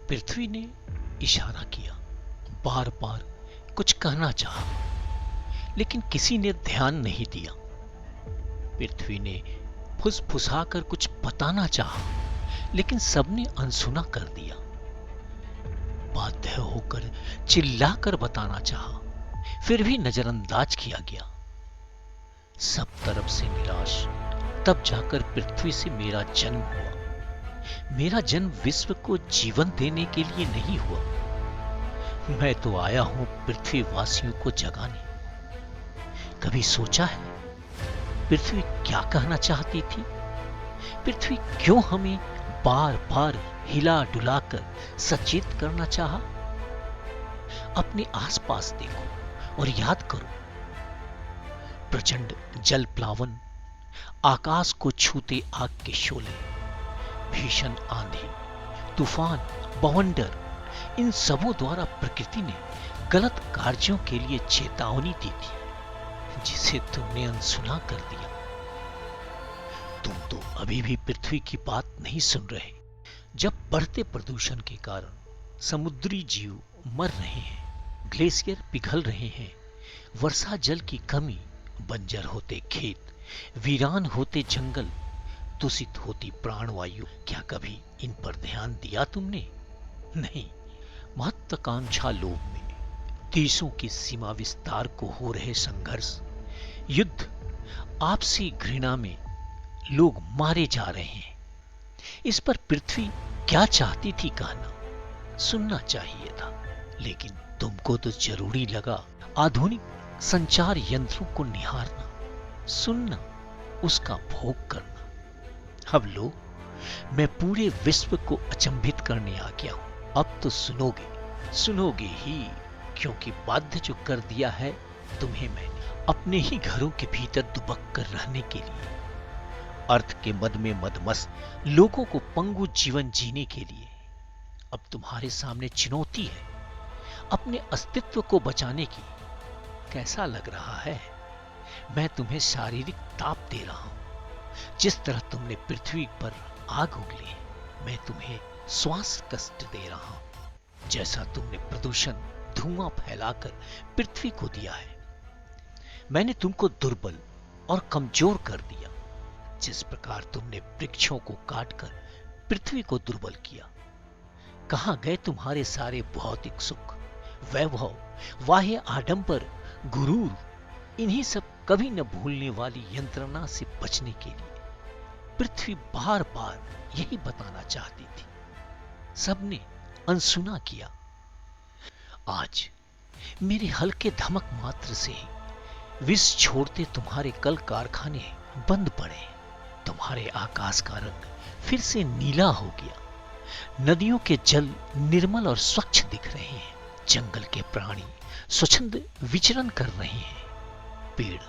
पृथ्वी ने इशारा किया, बार बार कुछ कहना चाहा, लेकिन किसी ने ध्यान नहीं दिया। पृथ्वी ने फुसफुसाकर कुछ बताना चाहा, लेकिन सबने अनसुना कर दिया। बाध्य होकर चिल्लाकर बताना चाहा, फिर भी नजरअंदाज किया गया। सब तरफ से निराश, तब जाकर पृथ्वी से मेरा जन्म हुआ। मेरा जन्म विश्व को जीवन देने के लिए नहीं हुआ। मैं तो आया हूं पृथ्वी वासियों को जगाने। कभी सोचा है पृथ्वी क्या कहना चाहती थी? पृथ्वी क्यों हमें बार बार हिला डुलाकर सचेत करना चाहा? अपने आसपास देखो और याद करो। प्रचंड जल प्लावन, आकाश को छूते आग के शोले, भीषण आंधी, तूफान, बवंडर, इन सबों द्वारा प्रकृति ने गलत कार्यों के लिए चेतावनी दी थी, जिसे तुमने अनसुना कर दिया। तुम तो अभी भी पृथ्वी की बात नहीं सुन रहे। जब बढ़ते प्रदूषण के कारण समुद्री जीव मर रहे हैं, ग्लेशियर पिघल रहे हैं, वर्षा जल की कमी, बंजर होते खेत, वीरान होते जंगल, दूषित होती प्राणवायु, क्या कभी इन पर ध्यान दिया तुमने? नहीं। महत्वाकांक्षा लोभ में देशों की सीमा विस्तार को हो रहे संघर्ष, युद्ध, आपसी घृणा में लोग मारे जा रहे हैं। इस पर पृथ्वी क्या चाहती थी कहना, सुनना चाहिए था, लेकिन तुमको तो जरूरी लगा आधुनिक संचार यंत्रों को निहारना, सुनना, उसका भोग करना। अब लो, मैं पूरे विश्व को अचंभित करने आ गया हूं। अब तो सुनोगे ही, क्योंकि बाध्य जो कर दिया है तुम्हें मैंने, अपने ही घरों के भीतर दुबक कर रहने के लिए, अर्थ के मद में मदमस्त लोगों को पंगु जीवन जीने के लिए। अब तुम्हारे सामने चुनौती है अपने अस्तित्व को बचाने की। कैसा लग रहा है? मैं तुम्हें शारीरिक ताप दे रहा हूं। जिस तरह तुमने पृथ्वी पर आग उगली, मैं तुम्हें श्वास कष्ट दे रहा हूं। जैसा तुमने प्रदूषण, धुआं फैलाकर पृथ्वी को दिया है, मैंने तुमको दुर्बल और कमजोर कर दिया। जिस प्रकार तुमने वृक्षों को काटकर पृथ्वी को दुर्बल किया। कहां गए तुम्हारे सारे भौतिक सुख, वैभव, बाह्य आडंबर, गुरूर? इन्हीं सब कभी न भूलने वाली यंत्रणा से बचने के लिए पृथ्वी बार बार यही बताना चाहती थी। सबने अनसुना किया। आज मेरे हल्के धमक मात्र से ही विष छोड़ते तुम्हारे कल कारखाने बंद पड़े। तुम्हारे आकाश का रंग फिर से नीला हो गया। नदियों के जल निर्मल और स्वच्छ दिख रहे हैं। जंगल के प्राणी स्वच्छंद विचरण कर रहे हैं। पेड़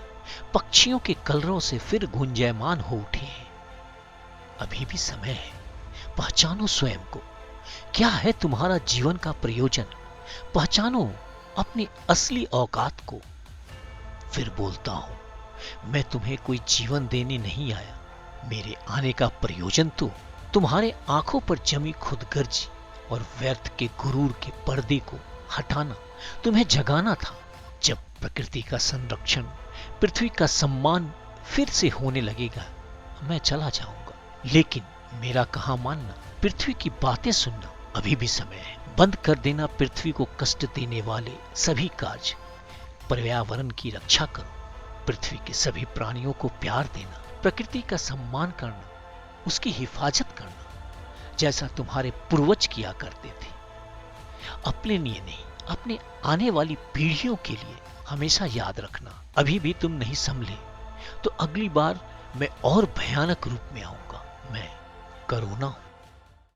पक्षियों के कलरव से फिर गुंजायमान हो उठे हैं। अभी भी समय है, पहचानो स्वयं को। क्या है तुम्हारा जीवन का प्रयोजन? पहचानो अपनी असली औकात को। फिर बोलता हूं, मैं तुम्हें कोई जीवन देने नहीं आया। मेरे आने का प्रयोजन तो तुम्हारे आंखों पर जमी खुदगर्जी और व्यर्थ के गुरूर के पर्दे को हटाना, तुम्हें जगाना था। जब प्रकृति का संरक्षण, पृथ्वी का सम्मान फिर से होने लगेगा, मैं चला जाऊंगा। लेकिन मेरा कहां मानना, पृथ्वी की बातें सुनना अभी भी समय है। बंद कर देना पृथ्वी को कष्ट देने वाले सभी कार्य। पर्यावरण की रक्षा करो। पृथ्वी के सभी प्राणियों को प्यार देना, प्रकृति का सम्मान करना, उसकी हिफाजत करना, जैसा तुम्हारे पूर्वज किया करते थे। अपने लिए नहीं, अपने आने वाली पीढ़ियों के लिए हमेशा याद रखना। अभी भी तुम नहीं संभले तो अगली बार मैं और भयानक रूप में आऊंगा। मैं करुणा हूं।